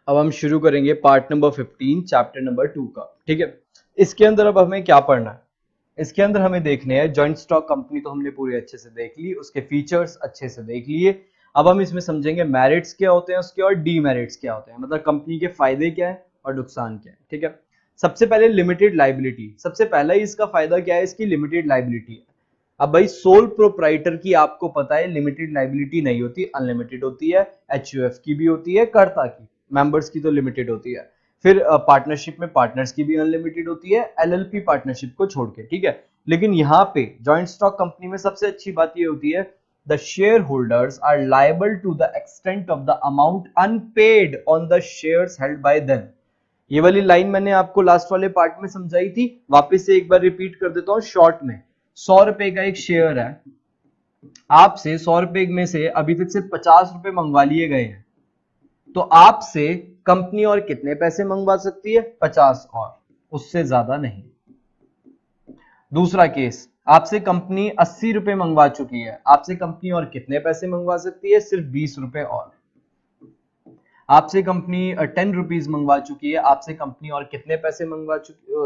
अब हम शुरू करेंगे पार्ट नंबर 15 चैप्टर नंबर 2 का। ठीक है, इसके अंदर अब हमें क्या पढ़ना है? इसके अंदर हमें देखने हैं जॉइंट स्टॉक कंपनी तो हमने पूरी अच्छे से देख ली, उसके फीचर्स अच्छे से देख लिए। अब हम इसमें समझेंगे मेरिट्स क्या होते हैं उसके और डीमेरिट्स क्या होते हैं, मतलब कंपनी के फायदे क्या है और नुकसान क्या है। ठीक है, सबसे पहले लिमिटेड लाइबिलिटी। सबसे पहला ही इसका फायदा क्या है, इसकी लिमिटेड लाइबिलिटी है। अब भाई सोल प्रोप्राइटर की आपको पता है लिमिटेड लाइबिलिटी नहीं होती, अनलिमिटेड होती है। एचयूएफ की भी होती है, कर्ता की, मेंबर्स की तो लिमिटेड होती है। फिर पार्टनरशिप में पार्टनर्स की भी अनलिमिटेड होती है, एलएलपी पार्टनरशिप को छोड़ के। ठीक है, लेकिन यहाँ पे जॉइंट स्टॉक कंपनी में सबसे अच्छी बात ये होती है, the shareholders are liable to the extent of the amount unpaid on the shares held by them. ये वाली लाइन मैंने आपको लास्ट वाले पार्ट में समझाई थी, वापस से एक बार रिपीट कर देता हूं शॉर्ट में। 100 रुपए का एक शेयर है, आपसे 100 रुपए में से अभी तक सिर्फ 50 रुपए मंगवा लिए गए हैं, तो आपसे कंपनी और कितने पैसे मंगवा सकती है? 50, और उससे ज्यादा नहीं। दूसरा केस, आपसे कंपनी 80 रुपए मंगवा चुकी है, आपसे कंपनी और कितने पैसे मंगवा सकती है? सिर्फ 20 रुपए और। आपसे कंपनी 10 रुपीज मंगवा चुकी है, आपसे कंपनी और कितने पैसे मंगवा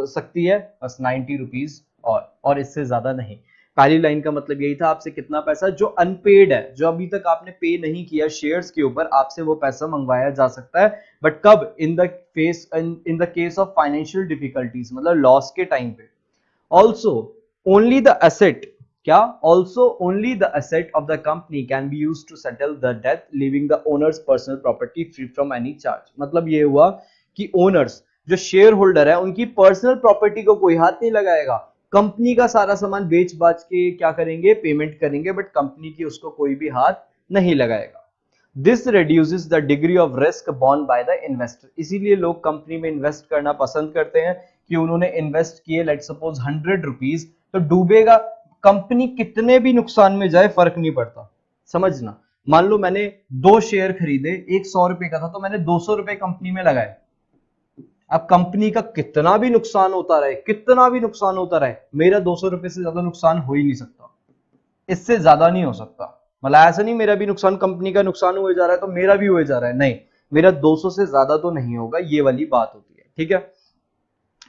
सकती है? बस 90 रुपीज और इससे ज्यादा नहीं। पहली लाइन का मतलब यही था, आपसे कितना पैसा जो अनपेड है, जो अभी तक आपने पे नहीं किया शेयर्स के ऊपर, आपसे वो पैसा मंगवाया जा सकता है। बट कब? In the case of financial difficulties, मतलब लॉस के टाइम पे। ऑल्सो ओनली द एसेट, क्या? Also only the asset of the company can be used to settle the debt, leaving the owners personal property free from any charge. मतलब ये हुआ कि owners, जो share holder है, उनकी personal property को कोई हाथ नहीं लगाएगा। कंपनी का सारा सामान बेच बाच के क्या करेंगे? पेमेंट करेंगे, बट कंपनी की उसको कोई भी हाथ नहीं लगाएगा। This reduces the degree of risk borne by the investor। इसीलिए लोग कंपनी में इन्वेस्ट करना पसंद करते हैं कि उन्होंने इन्वेस्ट किए लेट सपोज 100 रुपीज, तो डूबेगा कंपनी कितने भी नुकसान में जाए फर्क नहीं पड़ता। समझना, मान लो मैंने 2 शेयर खरीदे, एक 100 रुपए का था, तो मैंने 200 रुपए कंपनी में लगाए। अब कंपनी का कितना भी नुकसान होता रहे, कितना भी नुकसान होता रहे, मेरा 200 रुपए से ज्यादा नुकसान हो ही नहीं सकता, इससे ज्यादा नहीं हो सकता। मतलब ऐसा नहीं मेरा भी नुकसान, कंपनी का नुकसान हुए जा रहा है तो मेरा भी हुए जा रहा है, नहीं, मेरा 200 से ज्यादा तो नहीं होगा, ये वाली बात होती है। ठीक है,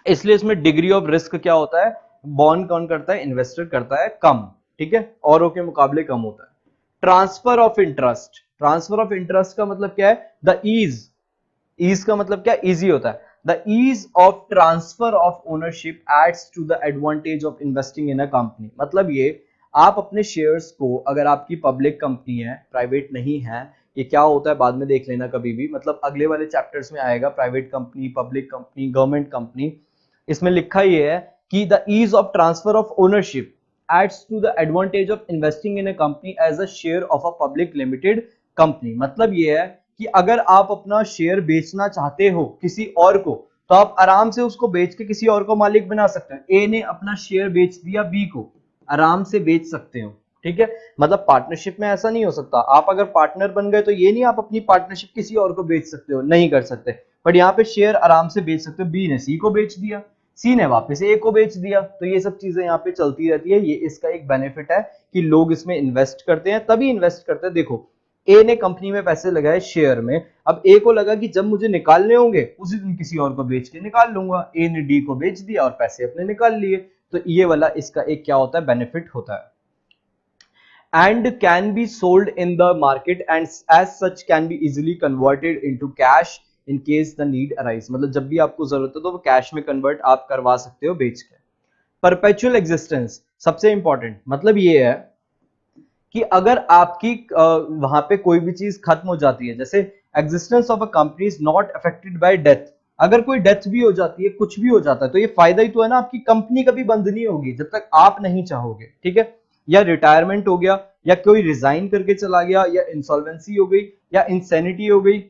इसलिए इसमें डिग्री ऑफ रिस्क क्या होता है? बॉन्ड कौन करता है? इन्वेस्टर करता है कम। ठीक है, औरों के मुकाबले कम होता है। Transfer of interest. Transfer of interest का मतलब क्या है? The ease. ईज का मतलब क्या? इजी होता है। The ease of transfer of ownership adds to the advantage of investing in a company. मतलब ये, आप अपने शेयर्स को, अगर आपकी पब्लिक कंपनी है, प्राइवेट नहीं है, ये क्या होता है बाद में देख लेना कभी भी, मतलब अगले वाले चैप्टर्स में आएगा, private company, public company, government company. इसमें लिखा ये है कि the ease of transfer of ownership adds to the advantage of investing in a company as a share of a public limited company. मतलब ये है कि अगर आप अपना शेयर बेचना चाहते हो किसी और को, तो आप आराम से उसको बेच के किसी और को मालिक बना सकते हैं। ए ने अपना शेयर बेच दिया बी को, आराम से बेच सकते हो। ठीक है, मतलब पार्टनरशिप में ऐसा नहीं हो सकता। आप अगर पार्टनर बन गए तो ये नहीं आप अपनी पार्टनरशिप किसी और को बेच सकते हो, नहीं कर सकते। बट यहाँ पे शेयर आराम से बेच सकते हो। बी ने सी को बेच दिया, सी ने वापस ए को बेच दिया, तो ये सब चीजें यहाँ पे चलती रहती है। ये इसका एक बेनिफिट है कि लोग इसमें इन्वेस्ट करते हैं, तभी इन्वेस्ट करते हैं। देखो, ए ने कंपनी में पैसे लगाए शेयर में, अब ए को लगा कि जब मुझे निकालने होंगे उसी दिन किसी और को बेच के निकाल लूंगा। ए ने डी को बेच दिया और पैसे अपने निकाल लिए। तो ये वाला इसका एक क्या होता है? बेनिफिट होता है। and can be sold in the market and as such can be easily converted into cash in case the need arise। मतलब जब भी आपको जरूरत है तो वो कैश में कन्वर्ट आप करवा सकते हो बेच के। परपेचुअल एग्जिस्टेंस सबसे इंपॉर्टेंट, मतलब ये है कि अगर आपकी वहां पे कोई भी चीज खत्म हो जाती है, जैसे existence of a company is not affected by death. अगर कोई डेथ भी हो जाती है, कुछ भी हो जाता है, तो ये फायदा ही तो है ना, आपकी कंपनी कभी बंद नहीं होगी जब तक आप नहीं चाहोगे। ठीक है, या रिटायरमेंट हो गया, या कोई रिजाइन करके चला गया, या इंसॉल्वेंसी हो गई, या इंसेनिटी हो गई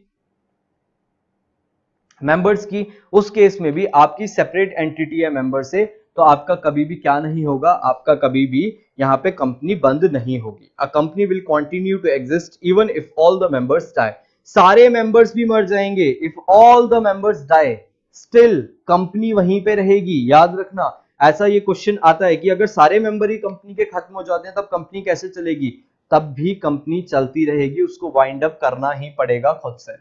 मेंबर्स की, उस केस में भी आपकी सेपरेट एंटिटी है मेंबर से, तो आपका कभी भी क्या नहीं होगा? आपका कभी भी यहाँ पे कंपनी बंद नहीं होगी। A company will continue to exist even if all the members die. सारे मेंबर्स भी मर जाएंगे, if all the members die, still company वहीं पे रहेगी। याद रखना, ऐसा ये क्वेश्चन आता है कि अगर सारे मेंबर ही कंपनी के खत्म हो जाते हैं तब कंपनी कैसे चलेगी? तब भी कंपनी चलती रहेगी, उसको वाइंड अप करना ही पड़ेगा खुद से।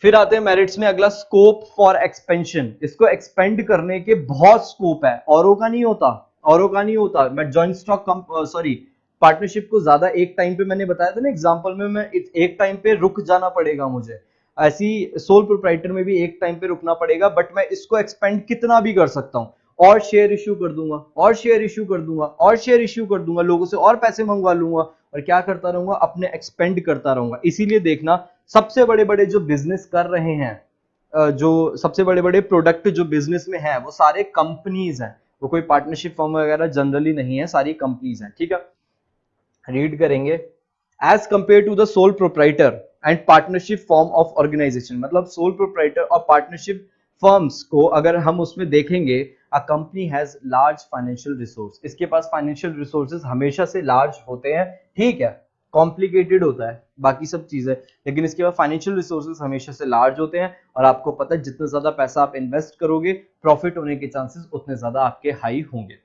फिर आते हैं मेरिट्स में अगला, स्कोप फॉर एक्सपेंशन। इसको एक्सपेंड करने के बहुत स्कोप है, औरों का नहीं होता, औरों का नहीं होता। मैं जॉइंट स्टॉक सॉरी पार्टनरशिप को ज्यादा एक टाइम पे, मैंने बताया था ना एग्जांपल में, मैं एक टाइम पे रुक जाना पड़ेगा मुझे, ऐसी सोल प्रोप्राइटर में भी एक टाइम पे रुकना पड़ेगा, बट मैं इसको एक्सपेंड कितना भी कर सकता हूं, और शेयर इश्यू कर दूंगा, और शेयर इश्यू कर दूंगा, और शेयर इश्यू कर दूंगा, लोगों से और पैसे मंगवा लूंगा, और क्या करता रहूंगा, अपने एक्सपेंड करता रहूंगा। इसीलिए देखना सबसे बड़े बड़े जो बिजनेस कर रहे हैं, जो सबसे बड़े बड़े प्रोडक्ट जो बिजनेस में है, वो सारे कंपनीज हैं, वो कोई पार्टनरशिप फर्म वगैरह जनरली नहीं है, सारी कंपनीज हैं। ठीक है, रीड करेंगे, as compare to the sole proprietor and partnership form of organisation. मतलब सोल प्रोप्राइटर और पार्टनरशिप फर्म्स को अगर हम उसमें देखेंगे, a company has large financial resource, इसके पास फाइनेंशियल रिसोर्सेज हमेशा से लार्ज होते हैं। ठीक है, कॉम्प्लिकेटेड होता है बाकी सब चीजें, लेकिन इसके पास फाइनेंशियल रिसोर्सेज हमेशा से लार्ज होते हैं, और आपको पता है जितना ज्यादा पैसा आप इन्वेस्ट करोगे, प्रॉफिट होने के चांसेस उतने ज्यादा आपके हाई होंगे।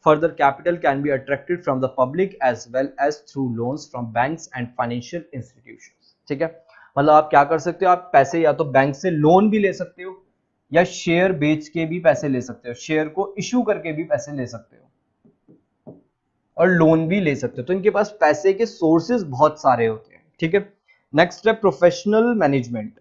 Further, capital can be attracted from the public as well as through loans from banks and financial institutions. ठीक है, मतलब आप क्या कर सकते हो, आप पैसे या तो बैंक से लोन भी ले सकते हो, या शेयर बेच के भी पैसे ले सकते हो, शेयर को इश्यू करके भी पैसे ले सकते हो, और लोन भी ले सकते हो। तो इनके पास पैसे के सोर्सेज बहुत सारे होते हैं। ठीक है, नेक्स्ट है प्रोफेशनल मैनेजमेंट।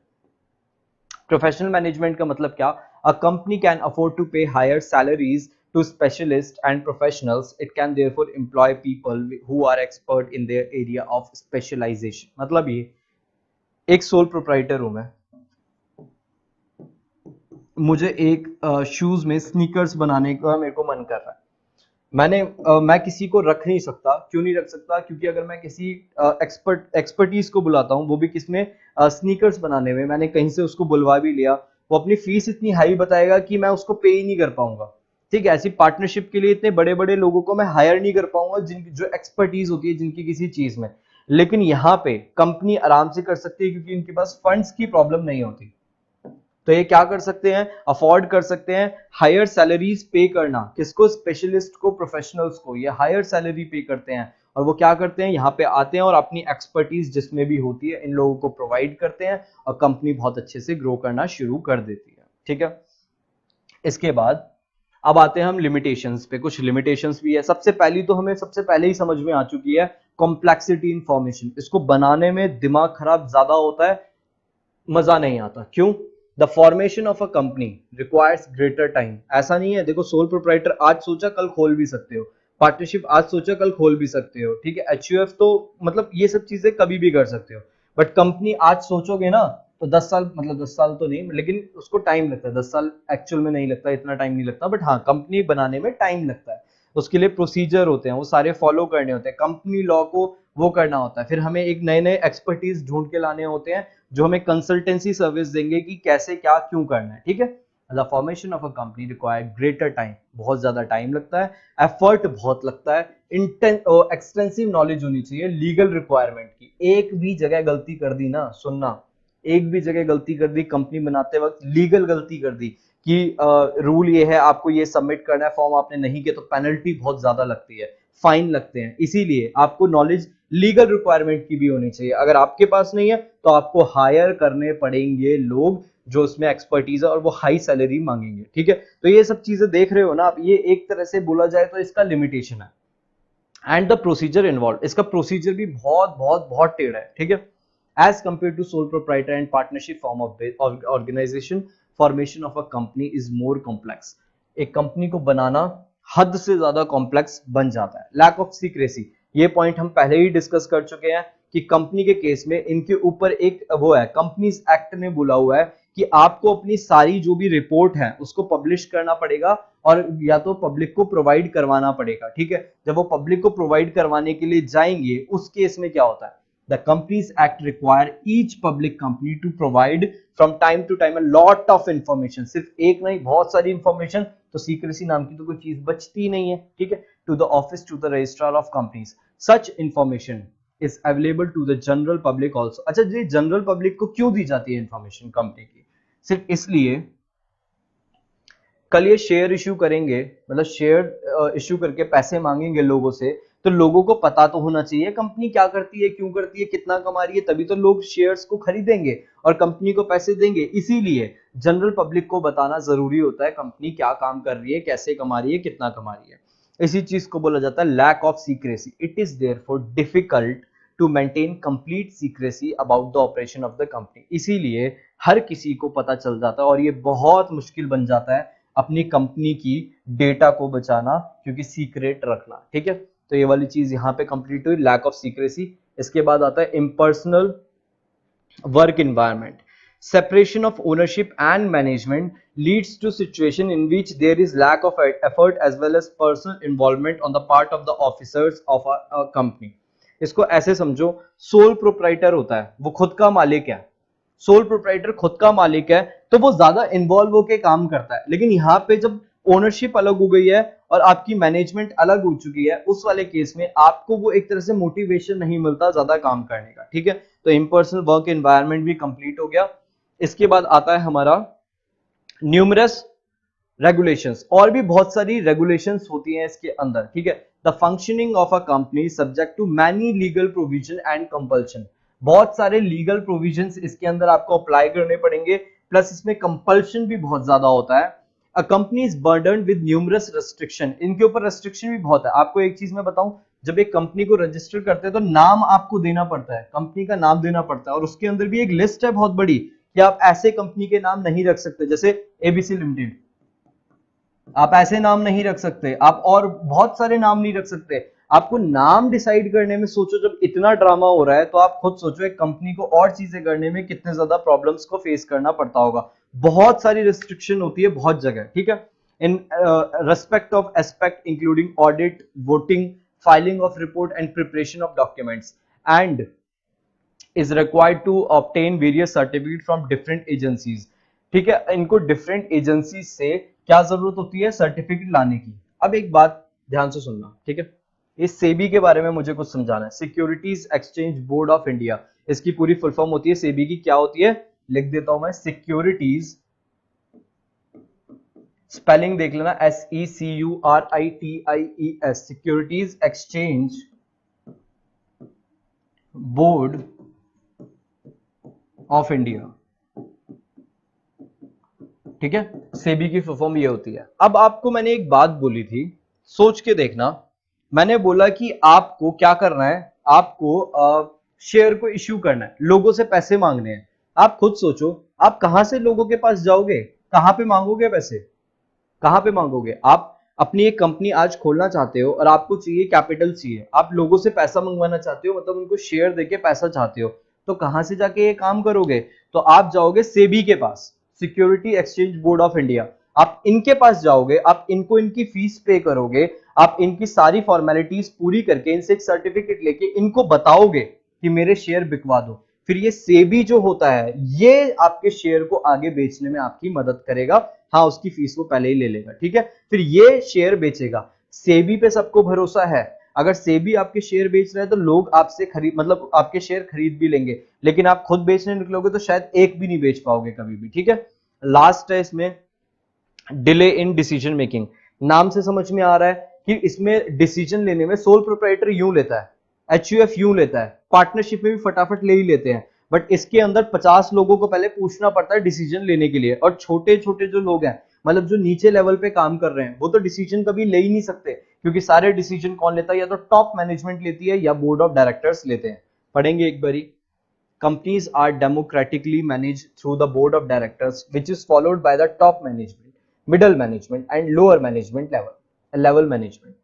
प्रोफेशनल मैनेजमेंट का मतलब क्या, a company can afford to pay higher salaries to specialists and professionals. It can therefore employ people who are expert in their area of specialization. मतलब ये एक सोल प्रोप्राइटर हूं मैं, मुझे एक शूज में स्नीकर्स बनाने का मेरे को मन कर रहा है, मैं किसी को रख नहीं सकता। क्यों नहीं रख सकता, क्योंकि अगर मैं किसी एक्सपर्टीज को बुलाता हूं, वो भी किसमें, स्नीकर्स बनाने में, मैंने कहीं से उसको बुलवा भी लिया, वो अपनी फीस इतनी हाई बताएगा कि मैं उसको पे ही नहीं कर पाऊंगा। ठीक है, ऐसी पार्टनरशिप के लिए इतने बड़े बड़े लोगों को मैं हायर नहीं कर पाऊंगा, जिनकी जो एक्सपर्टीज होती है जिनकी किसी चीज में। लेकिन यहाँ पे कंपनी आराम से कर सकती है, क्योंकि इनके पास फंड्स की प्रॉब्लम नहीं होती। तो ये क्या कर सकते हैं, अफोर्ड कर सकते हैं हायर सैलरीज पे करना, किसको, स्पेशलिस्ट को, प्रोफेशनल्स को, ये हायर सैलरी पे करते हैं। और वो क्या करते हैं, यहाँ पे आते हैं और अपनी एक्सपर्टीज जिसमें भी होती है इन लोगों को प्रोवाइड करते हैं, और कंपनी बहुत अच्छे से ग्रो करना शुरू कर देती है। ठीक है, इसके बाद अब आते हैं हम लिमिटेशंस पे। कुछ लिमिटेशंस भी है। सबसे पहली तो हमें सबसे पहले ही समझ में आ चुकी है, कॉम्प्लेक्सिटी इंफॉर्मेशन। इसको बनाने में दिमाग खराब ज्यादा होता है, मजा नहीं आता। क्यों, the formation of a company requires greater time. ऐसा नहीं है, देखो सोल प्रोप्राइटर आज सोचा कल खोल भी सकते हो, पार्टनरशिप आज सोचा कल खोल भी सकते हो। ठीक है, एचयूएफ तो मतलब ये सब चीजें कभी भी कर सकते हो, बट कंपनी आज सोचोगे ना तो 10 साल, मतलब 10 साल तो नहीं, लेकिन उसको टाइम लगता है। 10 साल एक्चुअल में नहीं लगता, इतना टाइम नहीं लगता, बट हाँ कंपनी बनाने में टाइम लगता है। उसके लिए प्रोसीजर होते हैं, वो सारे फॉलो करने होते हैं, कंपनी लॉ को वो करना होता है। फिर हमें एक नए नए एक्सपर्टीज ढूंढ के लाने होते हैं, जो हमें कंसल्टेंसी सर्विस देंगे कि कैसे क्या क्यों करना है। ठीक है, the formation of a company require greater time, बहुत ज्यादा टाइम लगता है, एफर्ट बहुत लगता है, एक्सटेंसिव नॉलेज होनी चाहिए लीगल रिक्वायरमेंट की। एक भी जगह गलती कर दी ना, सुनना, एक भी जगह गलती कर दी कंपनी बनाते वक्त, लीगल गलती कर दी कि रूल ये है आपको ये सबमिट करना है फॉर्म, आपने नहीं किया तो पेनल्टी बहुत ज्यादा लगती है, फाइन लगते हैं। इसीलिए आपको नॉलेज लीगल रिक्वायरमेंट की भी होनी चाहिए। अगर आपके पास नहीं है तो आपको हायर करने पड़ेंगे लोग जो उसमें एक्सपर्टीज है, और वो हाई सैलरी मांगेंगे। ठीक है, तो ये सब चीजें देख रहे हो ना आप, ये एक तरह से बोला जाए तो इसका लिमिटेशन है। एंड द प्रोसीजर इन्वॉल्व, इसका प्रोसीजर भी बहुत बहुत बहुत टेढ़ा है। ठीक है, as compared to sole proprietor and partnership form of organization, formation of a company is more complex. एक कंपनी को बनाना हद से ज्यादा कॉम्प्लेक्स बन जाता है। लैक ऑफ सीक्रेसी, ये पॉइंट हम पहले ही डिस्कस कर चुके हैं कि कंपनी के केस में इनके ऊपर एक वो है, कंपनीज एक्ट ने बोला हुआ है कि आपको अपनी सारी जो भी रिपोर्ट है उसको पब्लिश करना पड़ेगा, और या तो पब्लिक को प्रोवाइड करवाना पड़ेगा। ठीक है, जब वो पब्लिक को प्रोवाइड करवाने के लिए जाएंगे, उस केस में क्या होता है, The Companies Act require each public company to provide from time to time a lot of information. सिर्फ एक नहीं, बहुत सारी information, तो secrecy नाम की तो कोई चीज बचती नहीं है। ठीक है, to the office to the registrar of companies. Such information is available to the general public also. अच्छा, ये जनरल पब्लिक को क्यों दी जाती है इंफॉर्मेशन कंपनी की? सिर्फ इसलिए, कल ये शेयर इश्यू करेंगे, मतलब शेयर इश्यू करके पैसे मांगेंगे लोगों से, तो लोगों को पता तो होना चाहिए कंपनी क्या करती है, क्यों करती है, कितना कमा रही है, तभी तो लोग शेयर्स को खरीदेंगे और कंपनी को पैसे देंगे। इसीलिए जनरल पब्लिक को बताना जरूरी होता है कंपनी क्या काम कर रही है, कैसे कमा रही है, कितना कमा रही है। इसी चीज को बोला जाता है lack of secrecy. It is therefore difficult to maintain complete secrecy about the operation of the company. इसीलिए हर किसी को पता चल जाता है और ये बहुत मुश्किल बन जाता है अपनी कंपनी की डेटा को बचाना, क्योंकि सीक्रेट रखना। ठीक है, तो ये वाली चीज यहाँ पे कंप्लीट हुई, लैक ऑफ सीक्रेसी। इसके बाद आता है impersonal work environment. Separation of ownership and management leads to situation in which there is lack of effort as well as personal involvement on the part of the officers of a company. इसको ऐसे समझो, sole proprietor होता है, वो खुद का मालिक है। सोल प्रोप्राइटर खुद का मालिक है तो वो ज्यादा इन्वॉल्व होकर काम करता है। लेकिन यहाँ पे जब ओनरशिप अलग हो गई है और आपकी मैनेजमेंट अलग हो चुकी है, उस वाले केस में आपको वो एक तरह से मोटिवेशन नहीं मिलता ज्यादा काम करने का। ठीक है, तो इम्पर्सनल वर्क एनवायरनमेंट भी कंप्लीट हो गया। इसके बाद आता है हमारा न्यूमरस रेगुलेशंस, और भी बहुत सारी रेगुलेशंस होती हैं इसके अंदर। ठीक है, the functioning of a company subject to many legal provision and compulsion. बहुत सारे लीगल प्रोविजंस इसके अंदर आपको अप्लाई करने पड़ेंगे, प्लस इसमें कंपल्शन भी बहुत ज्यादा होता है। A company is burdened with numerous restriction, इनके ऊपर रेस्ट्रिक्शन भी बहुत है। आपको एक चीज मैं बताऊं, जब एक कंपनी को रजिस्टर करते हैं तो नाम आपको देना पड़ता है, कंपनी का नाम देना पड़ता है, और उसके अंदर भी एक लिस्ट है बहुत बड़ी कि आप ऐसे कंपनी के नाम नहीं रख सकते, जैसे एबीसी लिमिटेड, आप ऐसे नाम नहीं रख सकते, आप और बहुत सारे नाम नहीं रख सकते। आपको नाम डिसाइड करने में सोचो, जब इतना ड्रामा हो रहा है तो आप खुद सोचो एक कंपनी को और चीजें करने में कितने ज्यादा प्रॉब्लम्स को फेस करना पड़ता होगा। बहुत सारी रिस्ट्रिक्शन होती है बहुत जगह। ठीक है, in respect of aspect including audit, voting, filing of report and preparation of documents, and is required to obtain various certificate from different agencies. ठीक है, इनको डिफरेंट एजेंसी से क्या जरूरत होती है, सर्टिफिकेट लाने की। अब एक बात ध्यान से सुनना, ठीक है, इस सेबी के बारे में मुझे कुछ समझाना है। Securities exchange board of India, इसकी पूरी फुल फॉर्म होती है सेबी की, क्या होती है लिख देता हूं मैं, सिक्योरिटीज, स्पेलिंग देख लेना, SECURITIES, securities exchange board of India. ठीक है, सेबी की फुल फॉर्म ये होती है। अब आपको मैंने एक बात बोली थी, सोच के देखना, मैंने बोला कि आपको क्या करना है, आपको शेयर को इश्यू करना है, लोगों से पैसे मांगने हैं। आप खुद सोचो, आप कहां से लोगों के पास जाओगे, कहां पे मांगोगे पैसे, कहां पे मांगोगे। आप अपनी एक कंपनी आज खोलना चाहते हो और आपको चाहिए कैपिटल चाहिए, आप लोगों से पैसा मंगवाना चाहते हो, मतलब उनको शेयर देके पैसा चाहते हो, तो कहां से जाके ये काम करोगे, तो आप जाओगे सेबी के पास, security exchange board of India. आप इनके पास जाओगे, आप इनको इनकी फीस पे करोगे, आप इनकी सारी फॉर्मेलिटीज पूरी करके इनसे एक सर्टिफिकेट लेके इनको बताओगे कि मेरे शेयर बिकवा दो। फिर ये सेबी जो होता है ये आपके शेयर को आगे बेचने में आपकी मदद करेगा। हाँ, उसकी फीस वो पहले ही ले लेगा। ठीक है, फिर ये शेयर बेचेगा, सेबी पे सबको भरोसा है। अगर सेबी आपके शेयर बेच रहा है तो लोग आपसे खरीद, मतलब आपके शेयर खरीद भी लेंगे, लेकिन आप खुद बेचने निकलोगे तो शायद एक भी नहीं बेच पाओगे कभी भी। ठीक है, लास्ट है इसमें डिले इन डिसीजन मेकिंग। नाम से समझ में आ रहा है कि इसमें डिसीजन लेने में सोल प्रोप्राइटर यूं लेता है, एचयूएफ यूं लेता है, पार्टनरशिप में भी फटाफट ले ही लेते हैं, बट इसके अंदर 50 लोगों को पहले पूछना पड़ता है डिसीजन लेने के लिए। और छोटे छोटे जो लोग हैं, मतलब जो नीचे लेवल पे काम कर रहे हैं, वो तो डिसीजन कभी ले ही नहीं सकते, क्योंकि सारे डिसीजन कौन लेता है, या तो टॉप मैनेजमेंट लेती है या बोर्ड ऑफ डायरेक्टर्स लेते हैं। पढ़ेंगे एक बारी। Companies are democratically managed through the board of directors, which is followed by the top management, middle management, and lower management level management.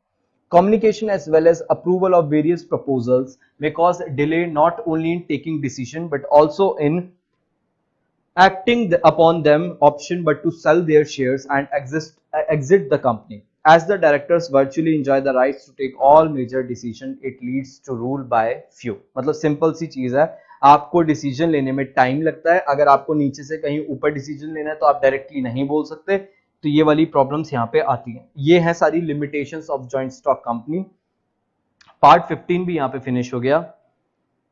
Communication as well as approval of various proposals may cause delay not only in taking decision but also in acting upon them option, but to sell their shares and exit the company. As the directors virtually enjoy the rights to take all major decision, it leads to rule by few. मतलब simple सी चीज है, आपको decision लेने में time लगता है। अगर आपको नीचे से कहीं ऊपर डिसीजन लेना है तो आप डायरेक्टली नहीं बोल सकते, तो ये वाली प्रॉब्लम्स यहाँ पे आती हैं। ये है सारी limitations of joint stock company. Part 15 भी यहाँ पे फिनिश हो गया,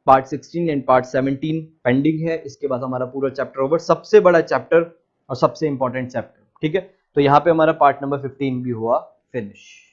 पार्ट 16 एंड पार्ट 17 पेंडिंग है। इसके बाद हमारा पूरा चैप्टर ओवर, सबसे बड़ा चैप्टर और सबसे इंपॉर्टेंट चैप्टर। ठीक है, तो यहाँ पे हमारा पार्ट नंबर 15 भी हुआ फिनिश।